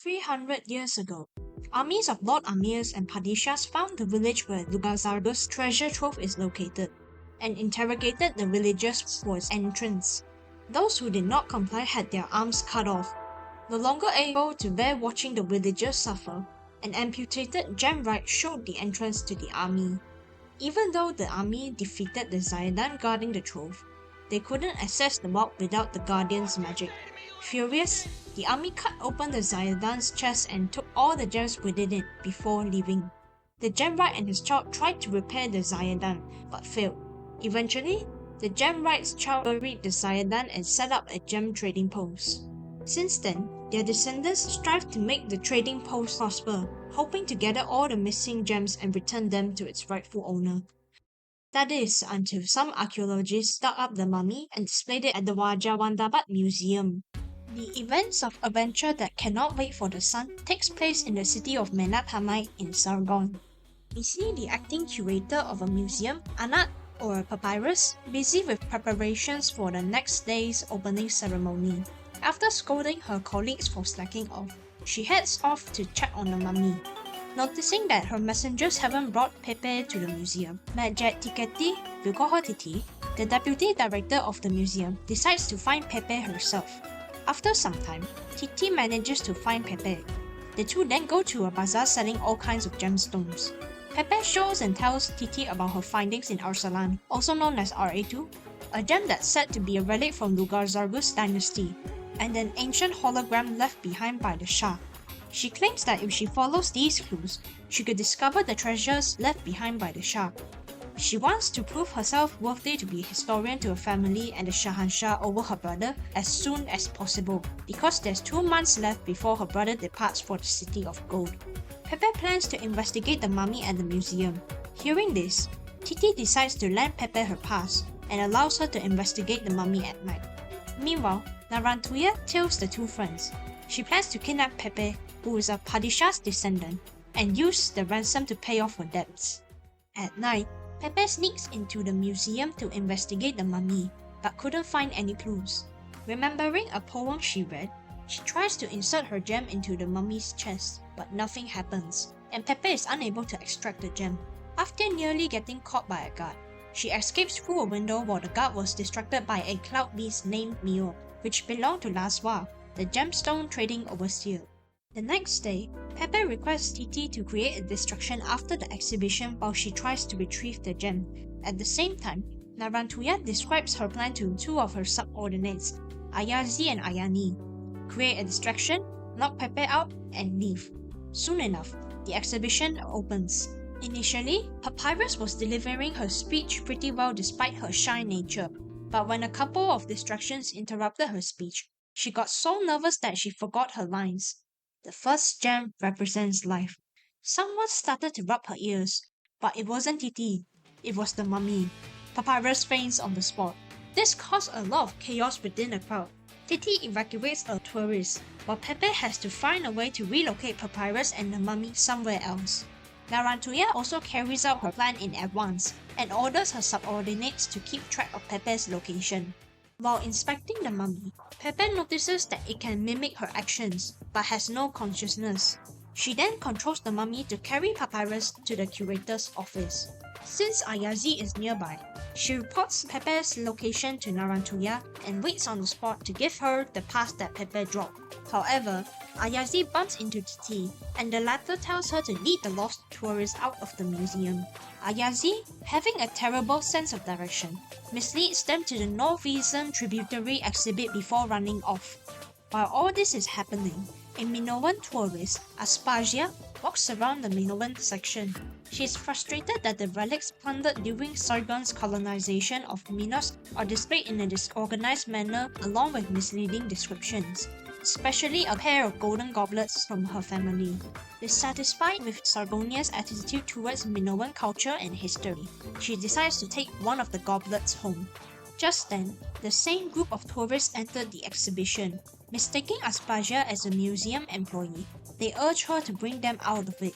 300 years ago, armies of Lord Amirs and Padishahs found the village where Lugazardo's treasure trove is located, and interrogated the villagers for its entrance. Those who did not comply had their arms cut off. No longer able to bear watching the villagers suffer, an amputated Gemwright showed the entrance to the army. Even though the army defeated the Zayadan guarding the trove, they couldn't access the vault without the Guardian's magic. Furious, the army cut open the Zayadan's chest and took all the gems within it before leaving. The Gemwright and his child tried to repair the Zayadan, but failed. Eventually, the Gemwright's child buried the Zayadan and set up a gem trading post. Since then, their descendants strive to make the trading post prosper, hoping to gather all the missing gems and return them to its rightful owner. That is, until some archaeologists dug up the mummy and displayed it at the Wajawandabat Museum. The events of Adventure That Cannot Wait for the Sun takes place in the city of Menatamai in Sargon. We see the acting curator of a museum, Anat, or Papyrus, busy with preparations for the next day's opening ceremony. After scolding her colleagues for slacking off, she heads off to check on the mummy. Noticing that her messengers haven't brought Pepe to the museum, Majat Tiketi, we call her Titi, the deputy director of the museum, decides to find Pepe herself. After some time, Titi manages to find Pepe. The two then go to a bazaar selling all kinds of gemstones. Pepe shows and tells Titi about her findings in Arsalan, also known as RA2, a gem that's said to be a relic from Lugazardo's dynasty, and an ancient hologram left behind by the Shah. She claims that if she follows these clues, she could discover the treasures left behind by the Shah. She wants to prove herself worthy to be a historian to her family and the Shahanshah over her brother as soon as possible, because there's 2 months left before her brother departs for the City of Gold. Pepe plans to investigate the mummy at the museum. Hearing this, Titi decides to lend Pepe her pass and allows her to investigate the mummy at night. Meanwhile, Narantuya tails the two friends. She plans to kidnap Pepe, who is a Padishah's descendant, and use the ransom to pay off her debts. At night, Pepe sneaks into the museum to investigate the mummy, but couldn't find any clues. Remembering a poem she read, she tries to insert her gem into the mummy's chest, but nothing happens, and Pepe is unable to extract the gem. After nearly getting caught by a guard, she escapes through a window while the guard was distracted by a cloud beast named Mio, which belonged to Laswa, the gemstone trading overseer. The next day, Pepe requests Titi to create a distraction after the exhibition while she tries to retrieve the gem. At the same time, Narantuya describes her plan to 2 of her subordinates, Ayazi and Ayani. Create a distraction, knock Pepe out, and leave. Soon enough, the exhibition opens. Initially, Papyrus was delivering her speech pretty well despite her shy nature, but when a couple of distractions interrupted her speech, she got so nervous that she forgot her lines. The first gem represents life. Someone started to rub her ears, but it wasn't Titi. It was the mummy. Papyrus faints on the spot. This caused a lot of chaos within the crowd. Titi evacuates a tourist, while Pepe has to find a way to relocate Papyrus and the mummy somewhere else. Narantuya also carries out her plan in advance and orders her subordinates to keep track of Pepe's location. While inspecting the mummy, Pepe notices that it can mimic her actions, but has no consciousness. She then controls the mummy to carry Papyrus to the curator's office. Since Ayazi is nearby, she reports Pepe's location to Narantuya and waits on the spot to give her the pass that Pepe dropped. However, Ayazi bumps into Titi, and the latter tells her to lead the lost tourists out of the museum. Ayazi, having a terrible sense of direction, misleads them to the Northeastern tributary exhibit before running off. While all this is happening, a Minoan tourist, Aspasia, walks around the Minoan section. She is frustrated that the relics plundered during Sargon's colonization of Minos are displayed in a disorganized manner along with misleading descriptions, especially a pair of golden goblets from her family. Dissatisfied with Sargonia's attitude towards Minoan culture and history, she decides to take one of the goblets home. Just then, the same group of tourists entered the exhibition. Mistaking Aspasia as a museum employee, they urge her to bring them out of it.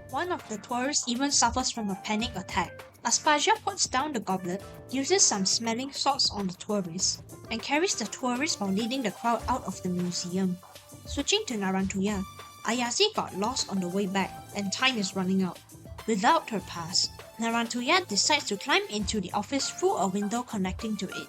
One of the tourists even suffers from a panic attack. Aspasia puts down the goblet, uses some smelling salts on the tourist, and carries the tourist while leading the crowd out of the museum. Switching to Narantuya, Ayase got lost on the way back, and time is running out. Without her pass, Narantuya decides to climb into the office through a window connecting to it.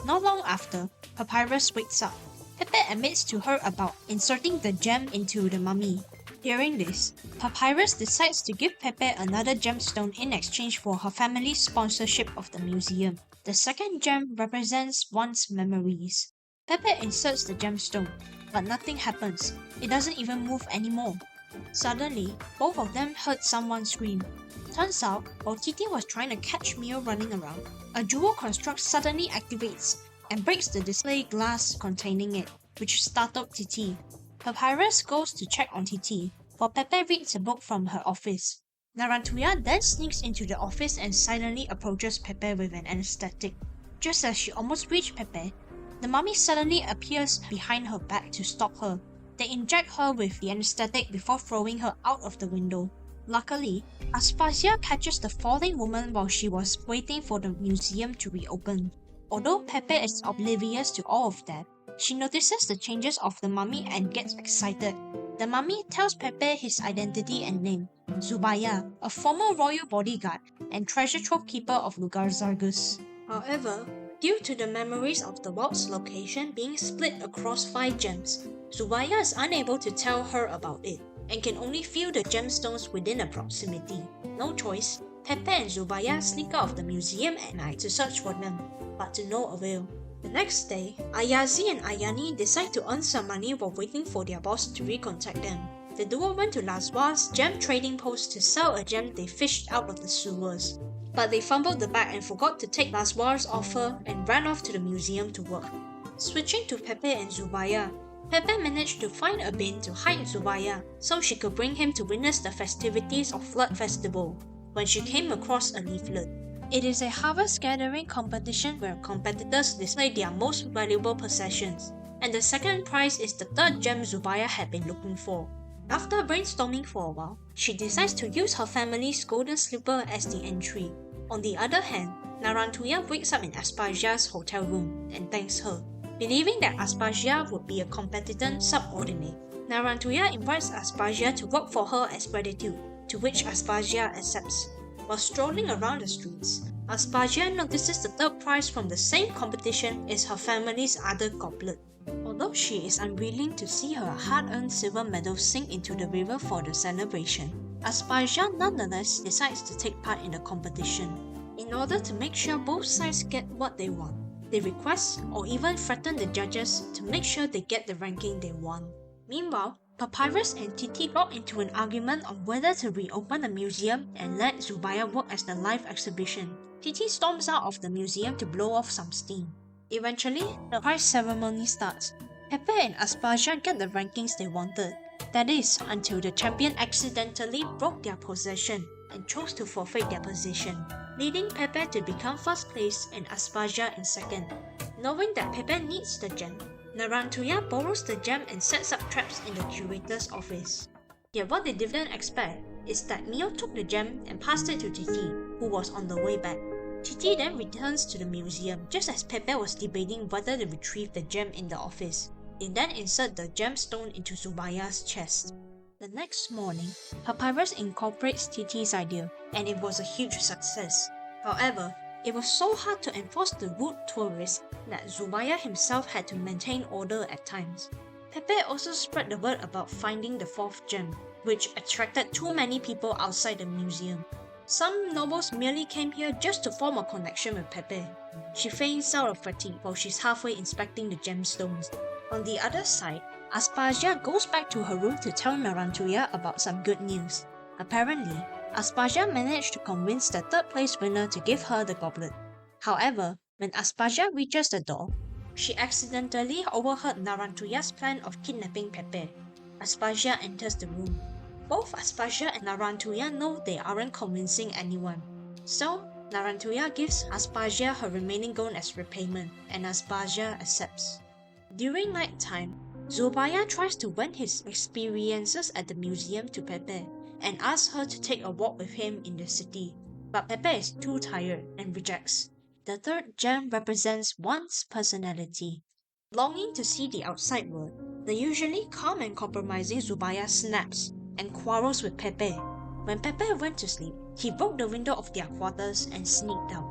Not long after, Papyrus wakes up. Pepe admits to her about inserting the gem into the mummy. Hearing this, Papyrus decides to give Pepe another gemstone in exchange for her family's sponsorship of the museum. The second gem represents one's memories. Pepe inserts the gemstone, but nothing happens. It doesn't even move anymore. Suddenly, both of them heard someone scream. Turns out, while Titi was trying to catch Mio running around, a jewel construct suddenly activates and breaks the display glass containing it, which startled Titi. Papyrus goes to check on Titi, while Pepe reads a book from her office. Narantuya then sneaks into the office and silently approaches Pepe with an anesthetic. Just as she almost reached Pepe, the mummy suddenly appears behind her back to stop her. They inject her with the anesthetic before throwing her out of the window. Luckily, Aspasia catches the falling woman while she was waiting for the museum to reopen. Although Pepe is oblivious to all of that, she notices the changes of the mummy and gets excited. The mummy tells Pepe his identity and name, Zubaya, a former royal bodyguard and treasure trove keeper of Lugarzargus. However, due to the memories of the vault's location being split across 5 gems, Zubaya is unable to tell her about it, and can only feel the gemstones within her proximity. No choice, Pepe and Zubaya sneak out of the museum at night to search for them, but to no avail. The next day, Ayazi and Ayani decide to earn some money while waiting for their boss to recontact them. The duo went to Laswar's gem trading post to sell a gem they fished out of the sewers, but they fumbled the bag and forgot to take Laswar's offer and ran off to the museum to work. Switching to Pepe and Zubaya, Pepe managed to find a bin to hide Zubaya so she could bring him to witness the festivities of Flood Festival, when she came across a leaflet. It is a harvest gathering competition where competitors display their most valuable possessions, and the second prize is the third gem Zubaya had been looking for. After brainstorming for a while, she decides to use her family's golden slipper as the entry. On the other hand, Narantuya wakes up in Aspasia's hotel room and thanks her, believing that Aspasia would be a competent subordinate. Narantuya invites Aspasia to work for her as gratitude, to which Aspasia accepts. While strolling around the streets, Aspasia notices the third prize from the same competition is her family's other goblet. Although she is unwilling to see her hard-earned silver medal sink into the river for the celebration, Aspasia nonetheless decides to take part in the competition. In order to make sure both sides get what they want, they request or even threaten the judges to make sure they get the ranking they want. Meanwhile, Papyrus and Titi got into an argument on whether to reopen the museum and let Zubaya work as the live exhibition. Titi storms out of the museum to blow off some steam. Eventually, the prize ceremony starts. Pepe and Aspasia get the rankings they wanted. That is, until the champion accidentally broke their possession and chose to forfeit their position, leading Pepe to become first place and Aspasia in second. Knowing that Pepe needs the gem, Narantuya borrows the gem and sets up traps in the curator's office. Yet what they didn't expect is that Mio took the gem and passed it to Titi, who was on the way back. Titi then returns to the museum just as Pepe was debating whether to retrieve the gem in the office. They then insert the gemstone into Zubaya's chest. The next morning, Papyrus incorporates Titi's idea, and it was a huge success. However, it was so hard to enforce the rude tourists that Zubaya himself had to maintain order at times. Pepe also spread the word about finding the fourth gem, which attracted too many people outside the museum. Some nobles merely came here just to form a connection with Pepe. She feigns out of fatigue while she's halfway inspecting the gemstones. On the other side, Aspasia goes back to her room to tell Narantuya about some good news. Apparently, Aspasia managed to convince the third place winner to give her the goblet. However, when Aspasia reaches the door, she accidentally overheard Narantuya's plan of kidnapping Pepe. Aspasia enters the room. Both Aspasia and Narantuya know they aren't convincing anyone. So, Narantuya gives Aspasia her remaining gold as repayment, and Aspasia accepts. During night time, Zubaya tries to vent his experiences at the museum to Pepe, and asks her to take a walk with him in the city, but Pepe is too tired and rejects. The third gem represents one's personality. Longing to see the outside world, The usually calm and compromising Zubaya snaps and quarrels with Pepe. When Pepe went to sleep, he broke the window of their quarters and sneaked out.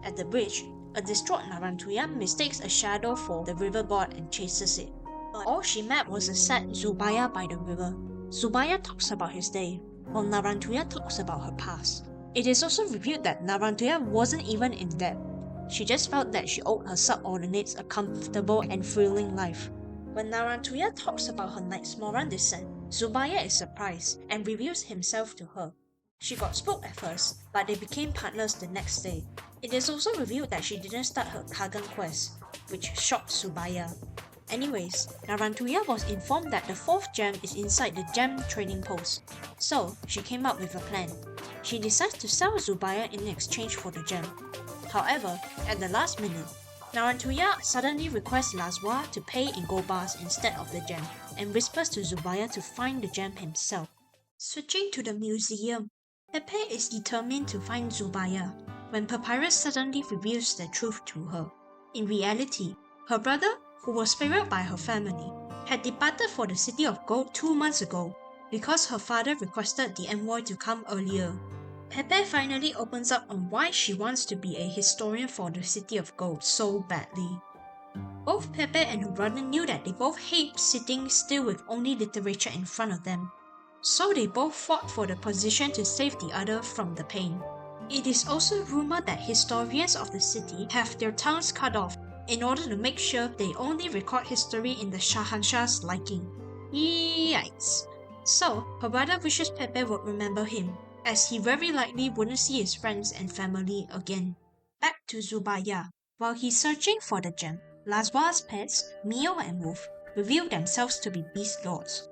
At the bridge, a distraught Narantuya mistakes a shadow for the river god and chases it. But all she met was a sad Zubaya by the river. Zubaya talks about his day, while Narantuya talks about her past. It is also revealed that Narantuya wasn't even in debt. She just felt that she owed her subordinates a comfortable and thrilling life. When Narantuya talks about her Knight's Moran descent, Zubaya is surprised and reveals himself to her. She got spooked at first, but they became partners the next day. It is also revealed that she didn't start her Kagan quest, which shocked Zubaya. Anyways, Narantuya was informed that the 4th gem is inside the gem trading post, so she came up with a plan. She decides to sell Zubaya in exchange for the gem. However, at the last minute, Narantuya suddenly requests Laswa to pay in gold bars instead of the gem, and whispers to Zubaya to find the gem himself. Switching to the museum, Pepe is determined to find Zubaya, when Papyrus suddenly reveals the truth to her. In reality, her brother, who was favored by her family, had departed for the City of Gold 2 months ago because her father requested the envoy to come earlier. Pepe finally opens up on why she wants to be a historian for the City of Gold so badly. Both Pepe and her brother knew that they both hate sitting still with only literature in front of them, so they both fought for the position to save the other from the pain. It is also rumored that historians of the city have their tongues cut off in order to make sure they only record history in the Shahanshah's liking. Yikes! So, her brother wishes Pepe would remember him, as he very likely wouldn't see his friends and family again. Back to Zubaya. While he's searching for the gem, Laswa's pets, Mio and Wolf, reveal themselves to be beast lords.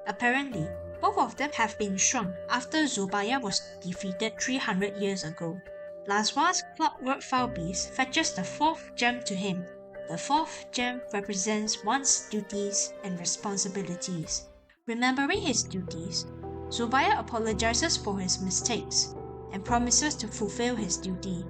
Apparently, both of them have been shrunk after Zubaya was defeated 300 years ago. Laswa's clockwork foul beast fetches the 4th gem to him. The 4th gem represents one's duties and responsibilities. Remembering his duties, Zubaya apologizes for his mistakes and promises to fulfill his duty.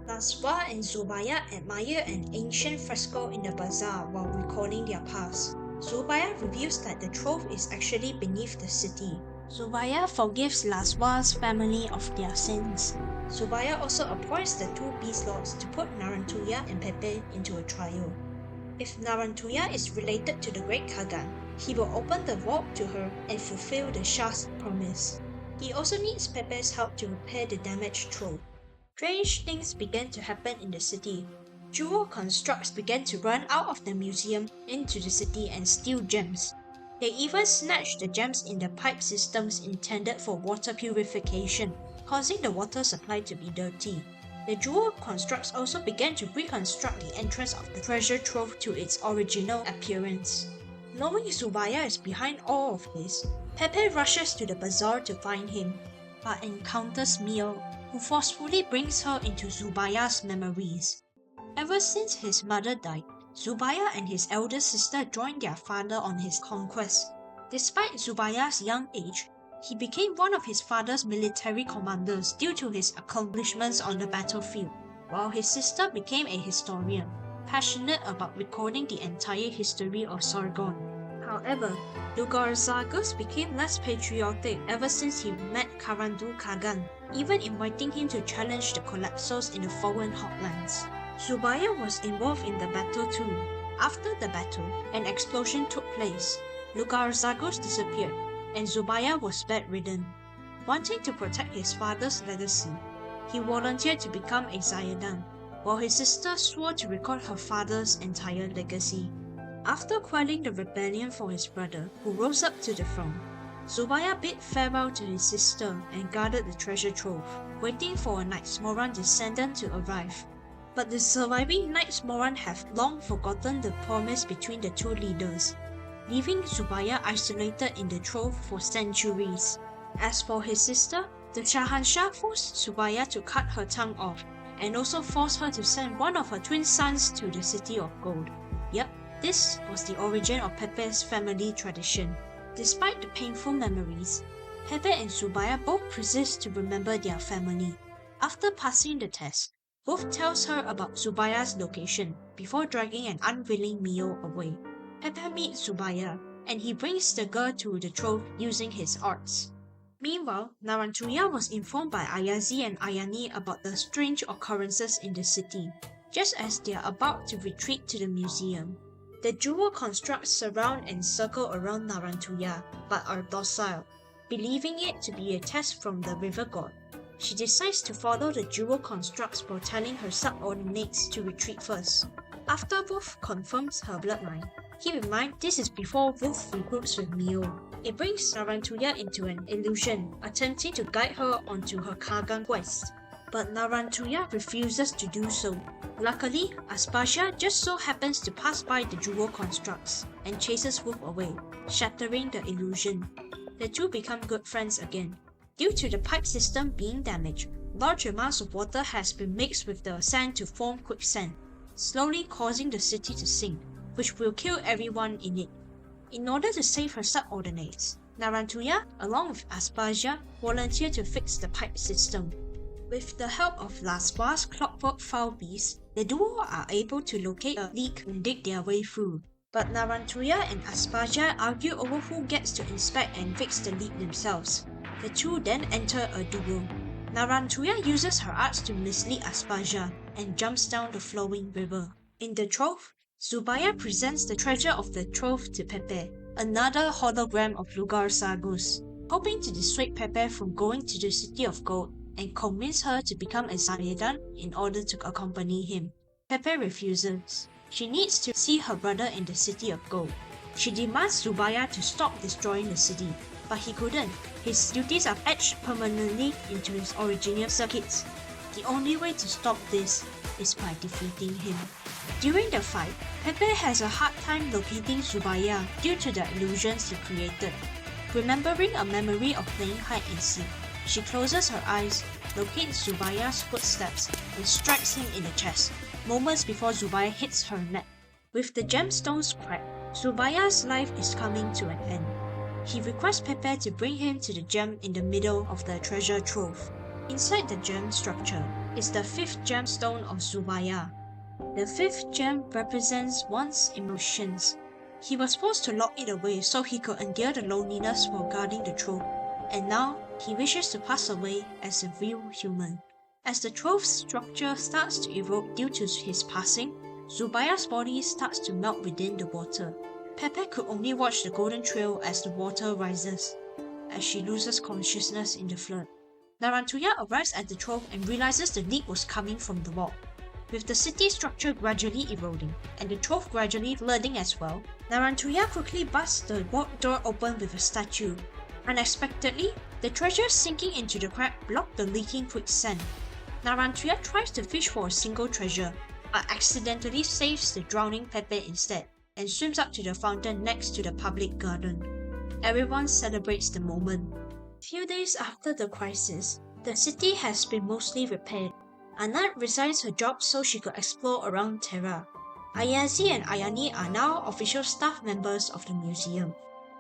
Laswa and Zubaya admire an ancient fresco in the bazaar while recalling their past. Zubaya reveals that the trove is actually beneath the city. Zubaya forgives Laswa's family of their sins. Zubaya also appoints the 2 beast lords to put Narantuya and Pepe into a trial. If Narantuya is related to the Great Kagan, he will open the vault to her and fulfill the Shah's promise. He also needs Pepe's help to repair the damaged trove. Strange things began to happen in the city. Jewel constructs began to run out of the museum into the city and steal gems. They even snatched the gems in the pipe systems intended for water purification, causing the water supply to be dirty. The jewel constructs also began to reconstruct the entrance of the treasure trove to its original appearance. Knowing Zubaya is behind all of this, Pepe rushes to the bazaar to find him, but encounters Mio, who forcefully brings her into Zubaya's memories. Ever since his mother died, Zubaya and his elder sister joined their father on his conquest. Despite Zubaya's young age, he became one of his father's military commanders due to his accomplishments on the battlefield, while his sister became a historian, passionate about recording the entire history of Sargon. However, Lugarzagus became less patriotic ever since he met Karandu Kagan, even inviting him to challenge the Collapsos in the Fallen Hotlands. Zubaya was involved in the battle too. After the battle, an explosion took place. Lugarzagus disappeared, and Zubaya was bedridden. Wanting to protect his father's legacy, he volunteered to become a Zayadan, while his sister swore to record her father's entire legacy. After quelling the rebellion for his brother, who rose up to the throne, Zubaya bid farewell to his sister and guarded the treasure trove, waiting for a Knight's Moran descendant to arrive. But the surviving Knight's Moran have long forgotten the promise between the 2 leaders, leaving Zubaya isolated in the trove for centuries. As for his sister, the Shahanshah forced Zubaya to cut her tongue off, and also forced her to send one of her twin sons to the City of Gold. Yep, this was the origin of Pepe's family tradition. Despite the painful memories, Pepe and Zubaya both persist to remember their family. After passing the test, Wolf tells her about Zubaya's location before dragging an unwilling Mio away. Pepe meets Zubaya, and he brings the girl to the trove using his arts. Meanwhile, Narantuya was informed by Ayazi and Ayani about the strange occurrences in the city, just as they are about to retreat to the museum. The jewel constructs surround and circle around Narantuya, but are docile, believing it to be a test from the river god. She decides to follow the jewel constructs while telling her subordinates to retreat first. After Wolf confirms her bloodline, keep in mind this is before Wolf regroups with Mio. It brings Narantuya into an illusion, attempting to guide her onto her Kagan quest. But Narantuya refuses to do so. Luckily, Aspasia just so happens to pass by the jewel constructs and chases Wolf away, shattering the illusion. The two become good friends again. Due to the pipe system being damaged, large amounts of water has been mixed with the sand to form quicksand, slowly causing the city to sink, which will kill everyone in it. In order to save her subordinates, Narantuya, along with Aspasia, volunteer to fix the pipe system. With the help of Laswa's clockwork foul beast, the duo are able to locate a leak and dig their way through. But Narantuya and Aspasia argue over who gets to inspect and fix the leak themselves. The two then enter a duel. Narantuya uses her arts to mislead Aspasia and jumps down the flowing river. In the trove, Zubaya presents the treasure of the trove to Pepe, another hologram of Lugar Sargus, hoping to dissuade Pepe from going to the City of Gold and convince her to become a Zaredan in order to accompany him. Pepe refuses. She needs to see her brother in the City of Gold. She demands Zubaya to stop destroying the city, but he couldn't. His duties are etched permanently into his original circuits. The only way to stop this is by defeating him. During the fight, Pepe has a hard time locating Zubaya due to the illusions he created. Remembering a memory of playing hide and seek, she closes her eyes, locates Zubaya's footsteps, and strikes him in the chest, moments before Zubaya hits her neck. With the gemstones cracked, Zubaya's life is coming to an end. He requests Pepe to bring him to the gem in the middle of the treasure trove. Inside the gem structure is the fifth gemstone of Zubaya. The fifth gem represents one's emotions. He was forced to lock it away so he could endure the loneliness while guarding the trove, and now he wishes to pass away as a real human. As the trove's structure starts to erode due to his passing, Zubaya's body starts to melt within the water. Pepe could only watch the golden trail as the water rises, as she loses consciousness in the flood. Narantuya arrives at the trove and realizes the leak was coming from the wall. With the city structure gradually eroding, and the trove gradually flooding as well, Narantuya quickly busts the vault door open with a statue. Unexpectedly, the treasure sinking into the crack blocked the leaking quicksand. Narantuya tries to fish for a single treasure, but accidentally saves the drowning Pepe instead, and swims up to the fountain next to the public garden. Everyone celebrates the moment. Few days after the crisis, the city has been mostly repaired. Anat resigns her job so she could explore around Terra. Ayazi and Ayani are now official staff members of the museum.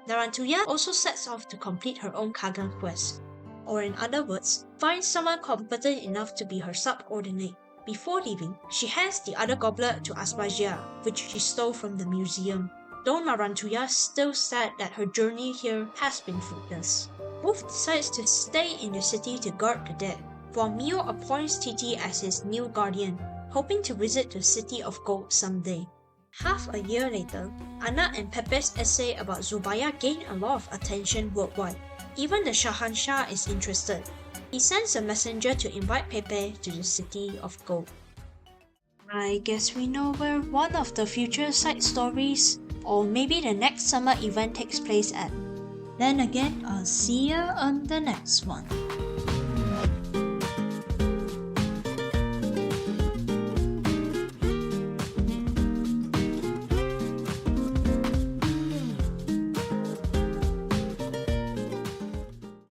Narantuya also sets off to complete her own Kagan quest, or in other words, find someone competent enough to be her subordinate. Before leaving, she hands the other goblet to Aspasia, which she stole from the museum. Though Narantuya is still sad that her journey here has been fruitless. Wolf decides to stay in the city to guard the dead, while Mio appoints Titi as his new guardian, hoping to visit the City of Gold someday. Half a year later, Anna and Pepe's essay about Zubaya gained a lot of attention worldwide. Even the Shahanshah is interested. He sends a messenger to invite Pepe to the City of Gold. I guess we know where one of the future side stories, or maybe the next summer event takes place at. Then again, I'll see ya on the next one.